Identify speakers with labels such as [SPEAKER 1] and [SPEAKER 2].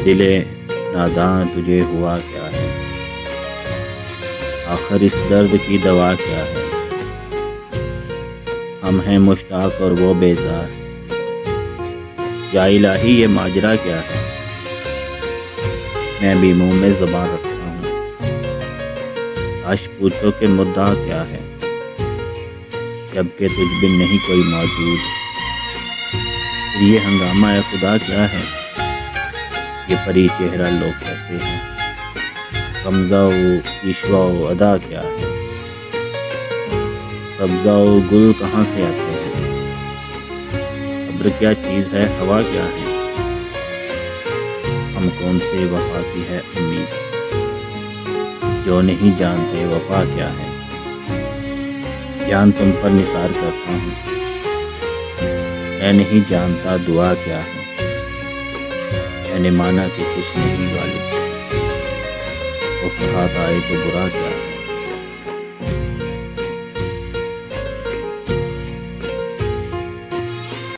[SPEAKER 1] دل ناداں تجھے ہوا کیا ہے، آخر اس درد کی دوا کیا ہے؟ ہم ہیں مشتاق اور وہ بیزار، یا الہی یہ ماجرا کیا ہے؟ میں بھی منہ میں زبان رکھتا ہوں، کاش پوچھو کہ مدعا کیا ہے، جبکہ تجھ بن نہیں کوئی موجود۔ پھر یہ ہنگامہ اے خدا کیا ہے، یہ پری چہرہ لوگ کیسے ہیں، غمزہ و پیشوا و ادا کیا ہے، سبزہ و گل کہاں سے آتے ہیں، صبر کیا چیز ہے، ہوا کیا ہے، ہم کون سے وفا کی ہے امید، جو نہیں جانتے وفا کیا ہے۔ جان تم پر نثار کرتا ہوں، میں نہیں جانتا دعا کیا ہے، میں نے مانا کہ کچھ نہیں غالب، وفات آئے تو برا کیا ہے۔